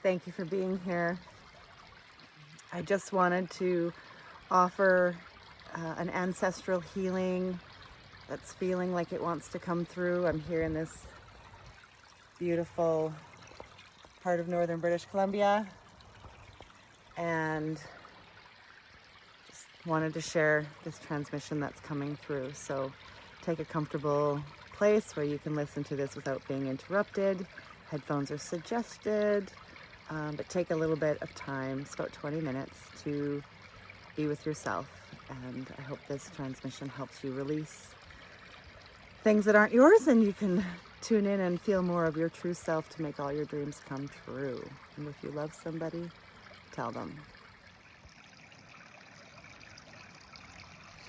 Thank you for being here. I just wanted to offer an ancestral healing that's feeling like it wants to come through. I'm here in this beautiful part of northern British Columbia and just wanted to share this transmission that's coming through. So take a comfortable place where you can listen to this without being interrupted. Headphones are suggested, but take a little bit of time. It's about 20 minutes to be with yourself. And I hope this transmission helps you release things that aren't yours, and you can tune in and feel more of your true self to make all your dreams come true. And if you love somebody, tell them.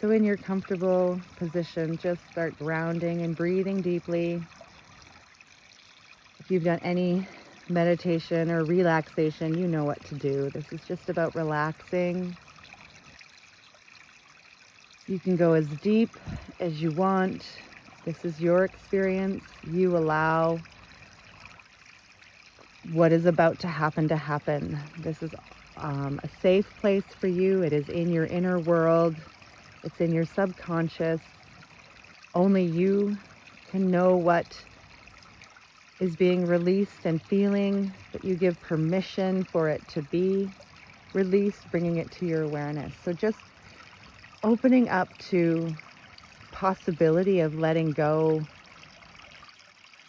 So in your comfortable position, just start grounding and breathing deeply. If you've done any meditation or relaxation, you know what to do. This is just about relaxing. You can go as deep as you want. This is your experience. You allow what is about to happen. This is a safe place for you. It is in your inner world. It's in your subconscious. Only you can know what is being released and feeling, but you give permission for it to be released, bringing it to your awareness. So just opening up to possibility of letting go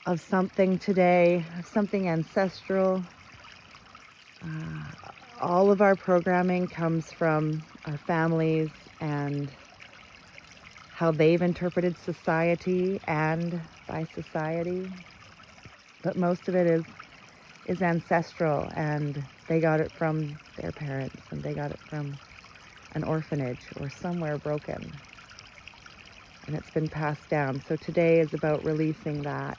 of something today, of something ancestral. All of our programming comes from our families and how they've interpreted society and by society. But most of it is ancestral, and they got it from their parents, and they got it from an orphanage or somewhere broken. And it's been passed down. So today is about releasing that.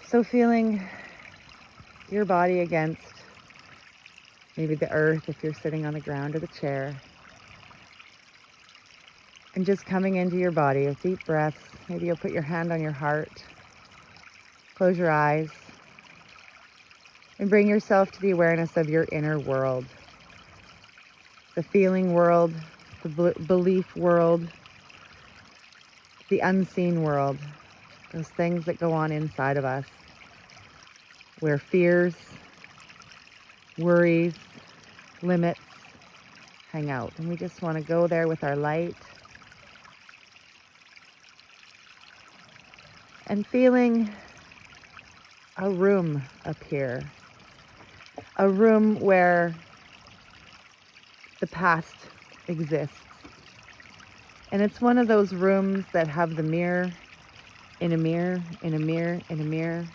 So feeling your body against maybe the earth if you're sitting on the ground or the chair. And just coming into your body with deep breaths. Maybe you'll put your hand on your heart. Close your eyes. And bring yourself to the awareness of your inner world. The feeling world, the belief world, the unseen world. Those things that go on inside of us. Where fears, worries, limits hang out. And we just want to go there with our light. And feeling a room appear. A room where the past exists. And it's one of those rooms that have the mirror in a mirror, in a mirror, in a mirror.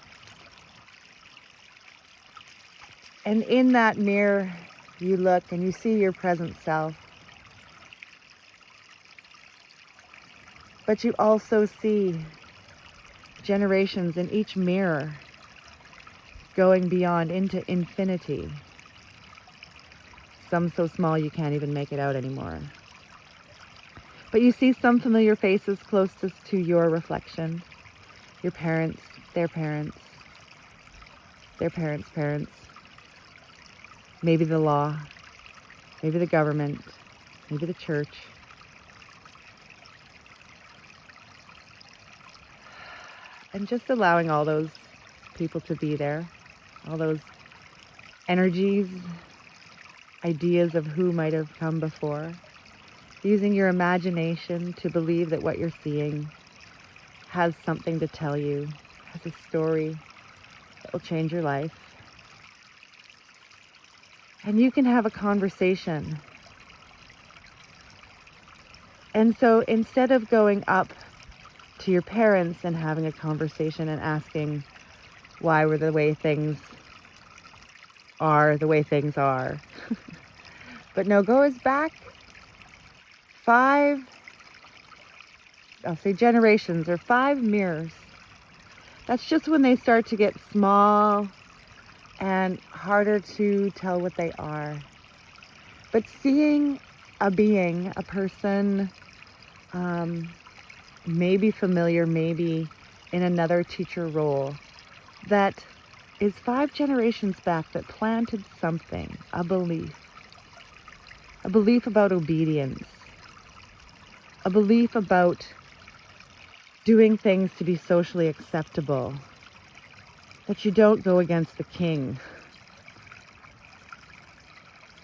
And in that mirror, you look and you see your present self. But you also see generations in each mirror going beyond into infinity. Some so small you can't even make it out anymore. But you see some familiar faces closest to your reflection. Your parents, their parents, their parents' parents. Maybe the law, maybe the government, maybe the church. And just allowing all those people to be there, all those energies, ideas of who might have come before. Using your imagination to believe that what you're seeing has something to tell you, has a story that will change your life. And you can have a conversation. And so instead of going up to your parents and having a conversation and asking why were the way things are the way things are. But no, go as back 5, I'll say generations or 5 mirrors. That's just when they start to get small and harder to tell what they are. But seeing a being, a person, maybe familiar, maybe in another teacher role, that is 5 generations back that planted something, a belief about obedience, a belief about doing things to be socially acceptable, that you don't go against the king.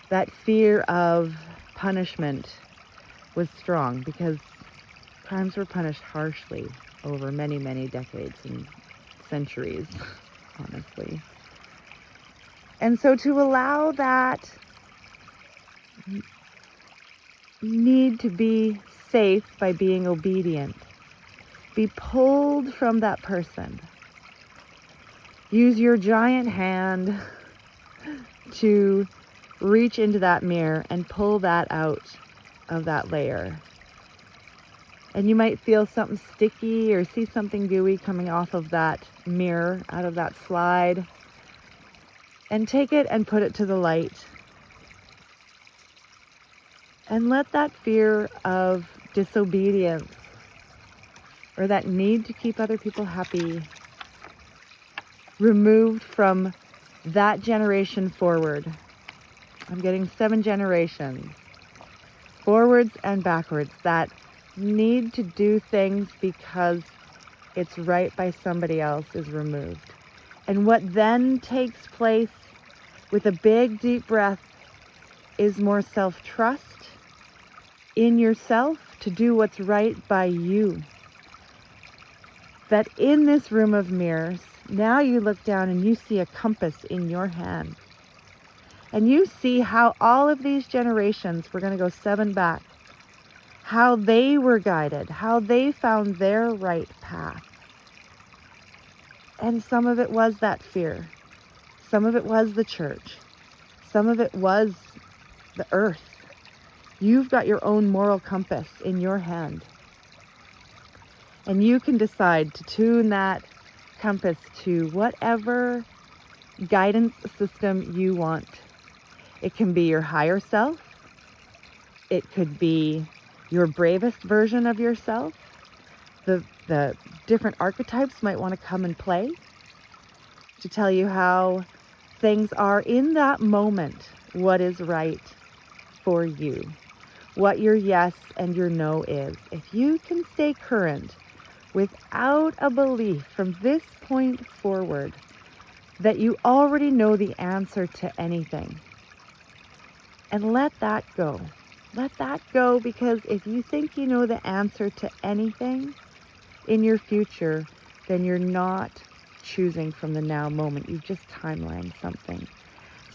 That fear of punishment was strong because crimes were punished harshly over many, many decades and centuries, honestly. And so to allow that need to be safe by being obedient, be pulled from that person. Use your giant hand to reach into that mirror and pull that out of that layer. And you might feel something sticky or see something gooey coming off of that mirror, out of that slide. And take it and put it to the light. And let that fear of disobedience or that need to keep other people happy removed from that generation forward. I'm getting 7 generations, forwards and backwards, that need to do things because it's right by somebody else is removed. And what then takes place with a big deep breath is more self-trust in yourself to do what's right by you. That in this room of mirrors, now you look down and you see a compass in your hand. And you see how all of these generations, we're going to go 7 back, how they were guided, how they found their right path. And some of it was that fear. Some of it was the church. Some of it was the earth. You've got your own moral compass in your hand. And you can decide to tune that compass to whatever guidance system you want. It can be your higher self. It could be your bravest version of yourself. The different archetypes might want to come and play to tell you how things are in that moment, what is right for you, what your yes and your no is. If you can stay current without a belief from this point forward that you already know the answer to anything, and let that go. Let that go, because if you think you know the answer to anything in your future, then you're not choosing from the now moment. You've just timelined something.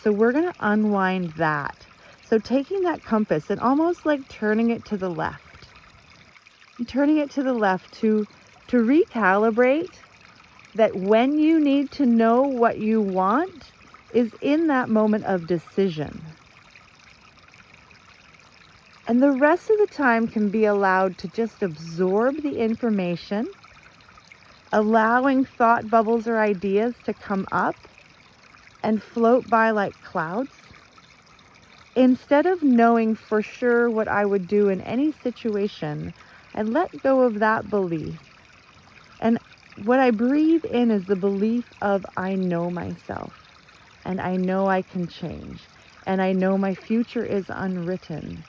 So we're going to unwind that. So taking that compass and almost like turning it to the left. And turning it to the left to recalibrate that when you need to know what you want is in that moment of decision. And the rest of the time can be allowed to just absorb the information, allowing thought bubbles or ideas to come up and float by like clouds. Instead of knowing for sure what I would do in any situation, I let go of that belief. And what I breathe in is the belief of I know myself, and I know I can change, and I know my future is unwritten.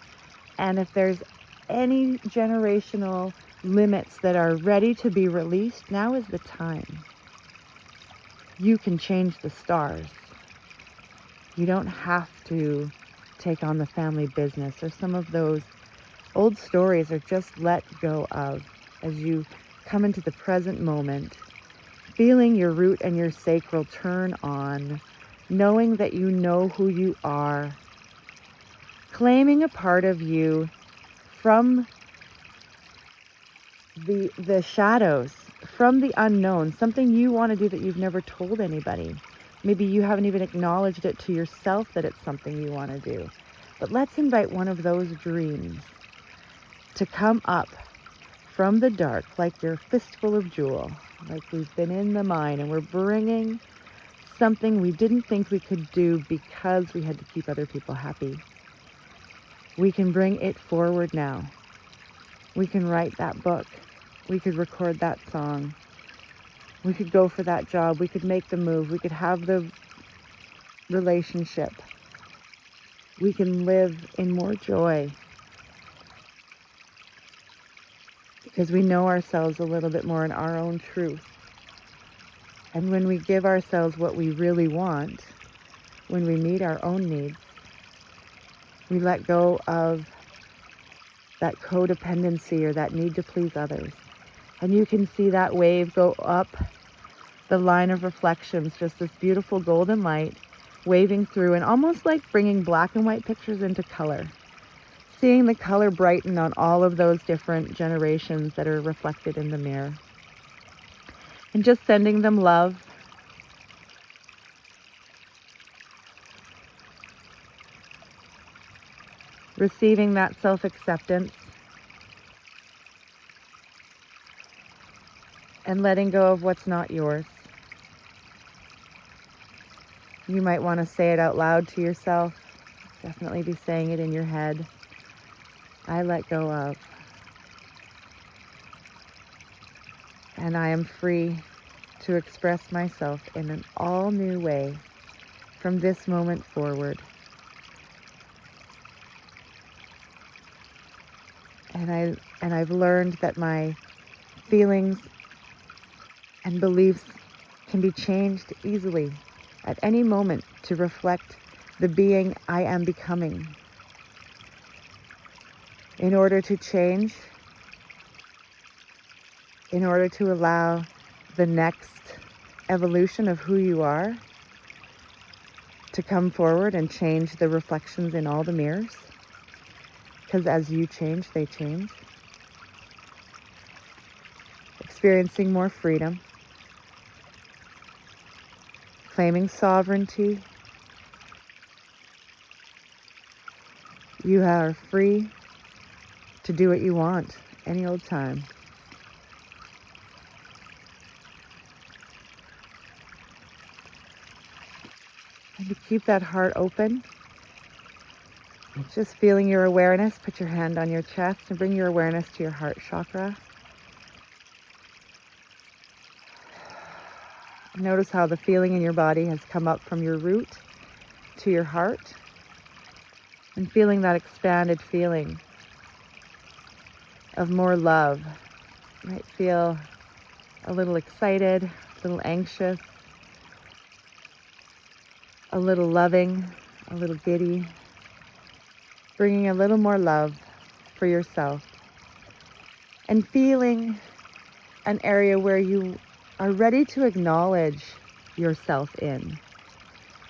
And if there's any generational limits that are ready to be released, now is the time. You can change the stars. You don't have to take on the family business, or some of those old stories are just let go of as you come into the present moment, feeling your root and your sacral turn on, knowing that you know who you are, claiming a part of you from the shadows, from the unknown, something you want to do that you've never told anybody. Maybe you haven't even acknowledged it to yourself that it's something you want to do. But let's invite one of those dreams to come up from the dark like your fistful of jewel, like we've been in the mine and we're bringing something we didn't think we could do because we had to keep other people happy. We can bring it forward now. We can write that book. We could record that song. We could go for that job. We could make the move. We could have the relationship. We can live in more joy because we know ourselves a little bit more in our own truth. And when we give ourselves what we really want, when we meet our own needs, we let go of that codependency or that need to please others. And you can see that wave go up the line of reflections, just this beautiful golden light waving through, and almost like bringing black and white pictures into color. Seeing the color brighten on all of those different generations that are reflected in the mirror. And just sending them love. Receiving that self-acceptance. And letting go of what's not yours. You might want to say it out loud to yourself. Definitely be saying it in your head. I let go of. And I am free to express myself in an all new way from this moment forward. And I've learned that my feelings and beliefs can be changed easily at any moment to reflect the being I am becoming. In order to change, in order to allow the next evolution of who you are to come forward and change the reflections in all the mirrors, because as you change, they change. Experiencing more freedom, claiming sovereignty. You are free to do what you want any old time. And to keep that heart open, just feeling your awareness, put your hand on your chest and bring your awareness to your heart chakra. Notice how the feeling in your body has come up from your root to your heart, and feeling that expanded feeling of more love. You might feel a little excited, a little anxious, a little loving, a little giddy, bringing a little more love for yourself, and feeling an area where you are ready to acknowledge yourself in.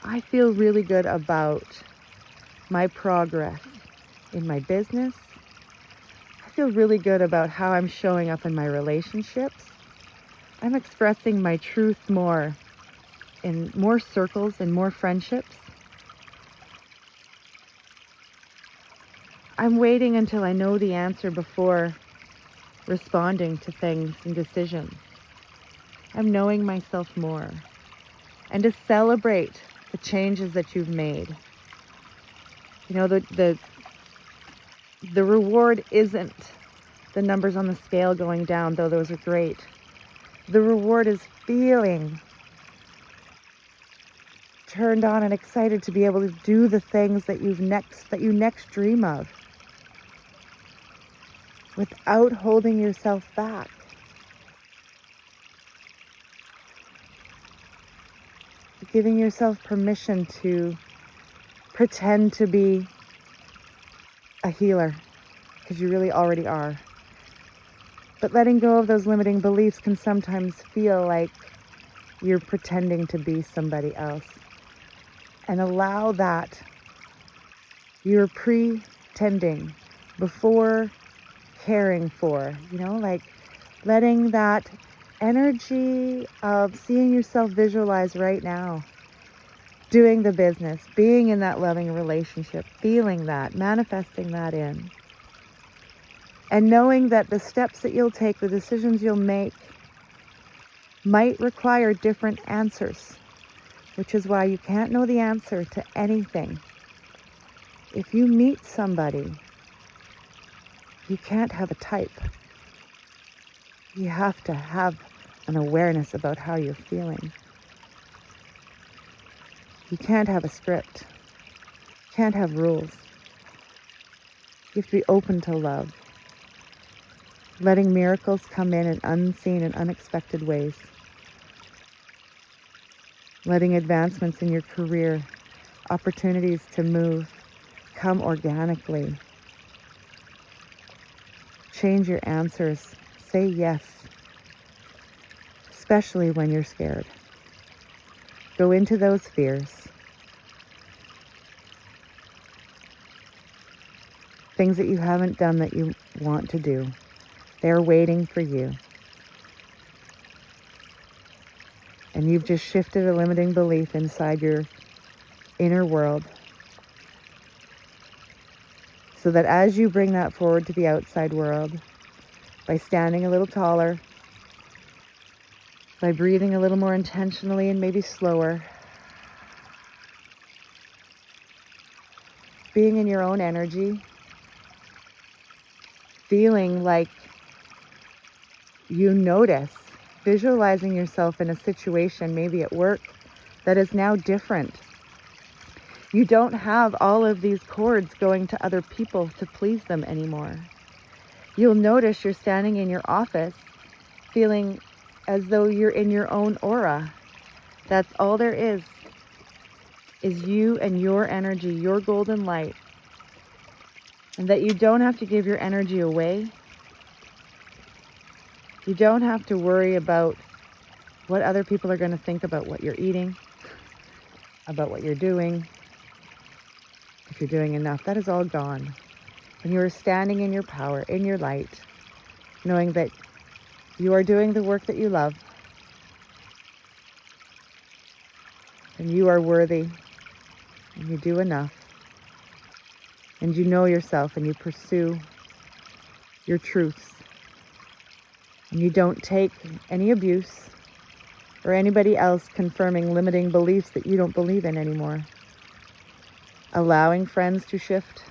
I feel really good about my progress in my business. I feel really good about how I'm showing up in my relationships. I'm expressing my truth more in more circles and more friendships. I'm waiting until I know the answer before responding to things and decisions. I'm knowing myself more. And to celebrate the changes that you've made. You know, the reward isn't the numbers on the scale going down, though those are great. The reward is feeling turned on and excited to be able to do the things that you next dream of, without holding yourself back. Giving yourself permission to pretend to be a healer, because you really already are. But letting go of those limiting beliefs can sometimes feel like you're pretending to be somebody else. And allow that. You're pretending before caring for, like letting that energy of seeing yourself visualize right now, doing the business, being in that loving relationship, feeling that, manifesting that in. And knowing that the steps that you'll take, the decisions you'll make, might require different answers, which is why you can't know the answer to anything. If you meet somebody, you can't have a type. You have to have an awareness about how you're feeling. You can't have a script. You can't have rules. You have to be open to love, letting miracles come in unseen and unexpected ways, letting advancements in your career, opportunities to move, come organically. Change your answers. Say yes, especially when you're scared. Go into those fears. Things that you haven't done that you want to do. They're waiting for you. And you've just shifted a limiting belief inside your inner world, so that as you bring that forward to the outside world, by standing a little taller, by breathing a little more intentionally and maybe slower, being in your own energy, feeling like you notice, visualizing yourself in a situation, maybe at work, that is now different. You don't have all of these cords going to other people to please them anymore. You'll notice you're standing in your office feeling as though you're in your own aura. That's all there is you and your energy, your golden light. And that you don't have to give your energy away. You don't have to worry about what other people are going to think about what you're eating, about what you're doing, if you're doing enough. That is all gone. And you are standing in your power, in your light, knowing that you are doing the work that you love, and you are worthy, and you do enough, and you know yourself, and you pursue your truths, and you don't take any abuse or anybody else confirming limiting beliefs that you don't believe in anymore. Allowing friends to shift,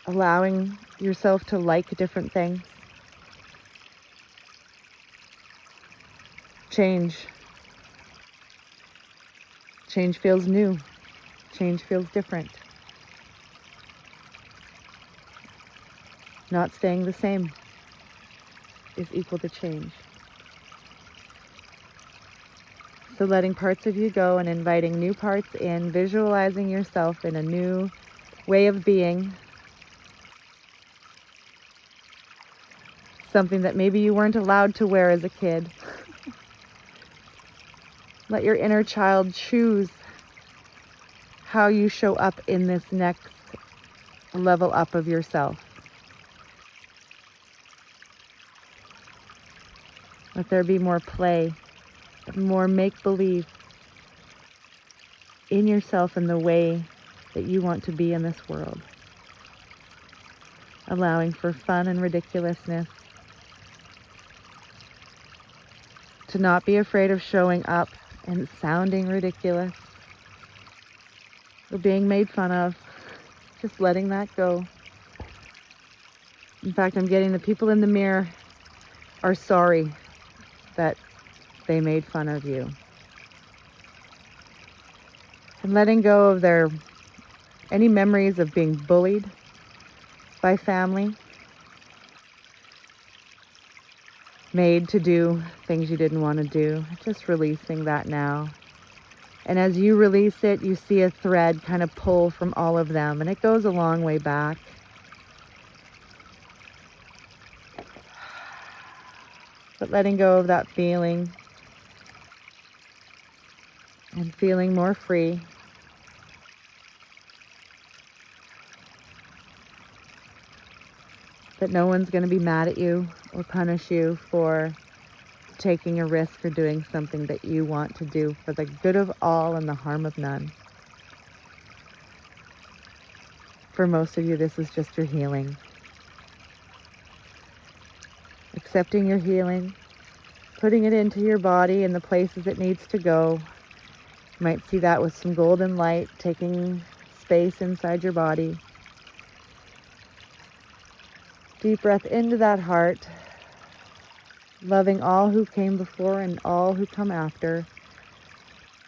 allowing yourself to like different things. Change. Change feels new. Change feels different. Not staying the same is equal to change. So letting parts of you go and inviting new parts in, visualizing yourself in a new way of being, something that maybe you weren't allowed to wear as a kid. Let your inner child choose how you show up in this next level up of yourself. Let there be more play, more make-believe in yourself and the way that you want to be in this world. Allowing for fun and ridiculousness. To not be afraid of showing up and sounding ridiculous or being made fun of. Just letting that go. In fact, I'm getting the people in the mirror are sorry that they made fun of you. And letting go of any memories of being bullied by family, made to do things you didn't want to do. Just releasing that now. And as you release it, you see a thread kind of pull from all of them, and it goes a long way back. But letting go of that feeling and feeling more free. That no one's going to be mad at you or punish you for taking a risk or doing something that you want to do for the good of all and the harm of none. For most of you, this is just your healing. Accepting your healing, putting it into your body in the places it needs to go. You might see that with some golden light, taking space inside your body. Deep breath into that heart. loving all who came before and all who come after.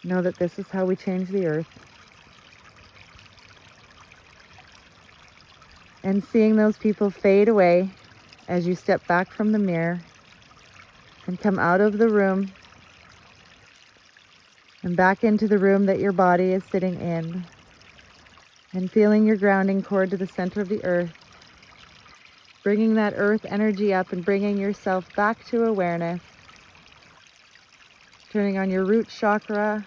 Know that this is how we change the earth. And seeing those people fade away as you step back from the mirror and come out of the room and back into the room that your body is sitting in, and feeling your grounding cord to the center of the earth, bringing that earth energy up and bringing yourself back to awareness, turning on your root chakra,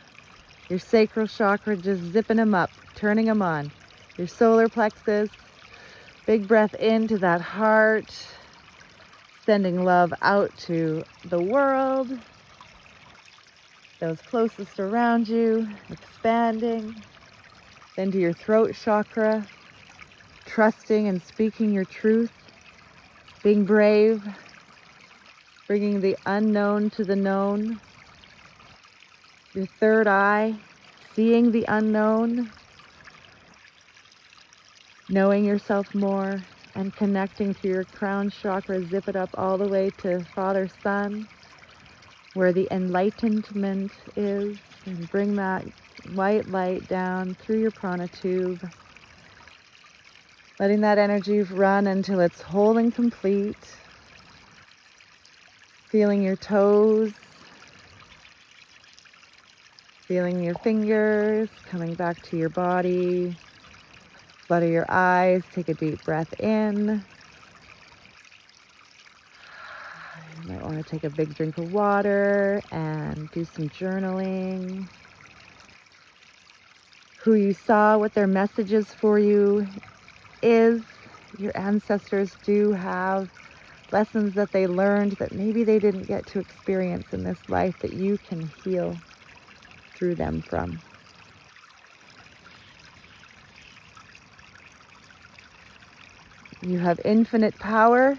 your sacral chakra, just zipping them up, turning them on, your solar plexus, big breath into that heart, sending love out to the world, those closest around you, expanding. Then to your throat chakra, trusting and speaking your truth, being brave, bringing the unknown to the known. Your third eye, seeing the unknown, knowing yourself more, and connecting to your crown chakra. Zip it up all the way to Father Sun, where the enlightenment is, and bring that white light down through your prana tube, letting that energy run until it's whole and complete. Feeling your toes, feeling your fingers, coming back to your body. Flutter your eyes, take a deep breath in. You might want to take a big drink of water and do some journaling. Who you saw, what their messages for you is. Your ancestors do have lessons that they learned that maybe they didn't get to experience in this life that you can heal through them from. You have infinite power.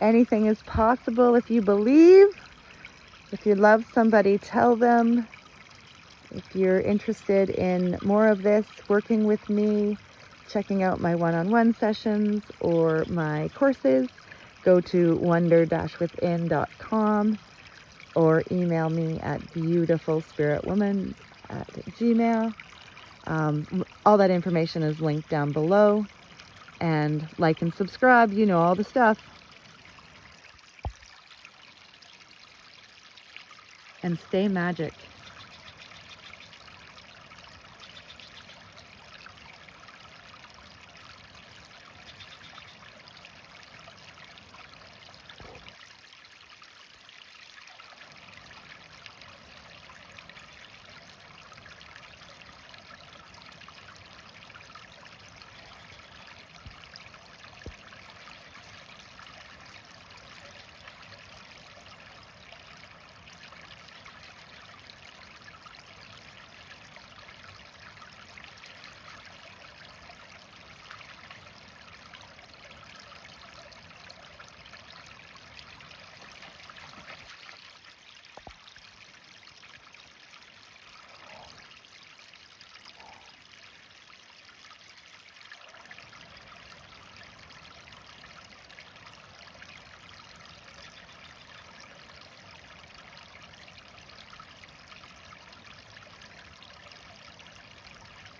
Anything is possible if you believe. If you love somebody, tell them. If you're interested in more of this, working with me, checking out my one-on-one sessions or my courses, go to wonder-within.com or email me at beautifulspiritwoman@gmail. All that information is linked down below. And like and subscribe, you know all the stuff. And stay magic.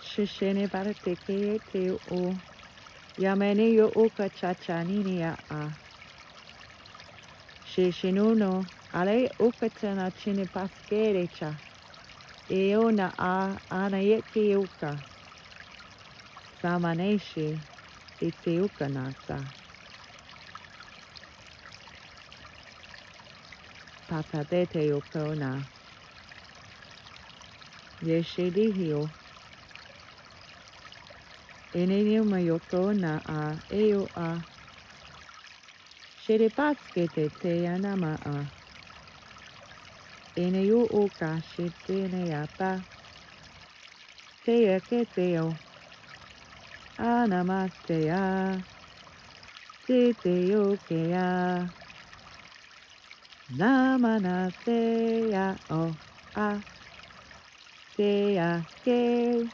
Shishene barateke te o. Yamene yo oka chachanini ya a. Shishinuno. Ale oka tana chine paskere cha. Eo na a anayeke oka. Samaneshi. Ite oka nata. Papadete oko na. Yeshedihio. Enenio mayoko na a eo a. Sherepaske te anama a. Eneo oka shitene yapa. Te ke teo. Anamaste ya. Te teo ke ya. Namanaste ya o a. Te ya ke.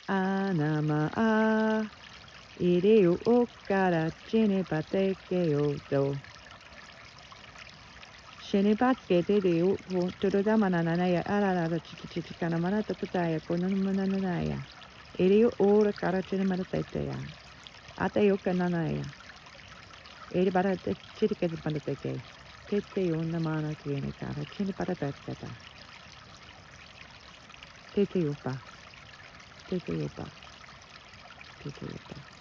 Anama a. Ireo okara chine pate ke o do. chene batske te de o to do da manana ya ara chichi kana mana tata ya kono manana ya. Ere ora kara chene mana tete ya. Ata yo kanana ya. Ere bara te chiri ke panda teke. Tete yo na mana tiene kara chene para tata. Tete yo pa. Tete yo pa. Tete yo pa.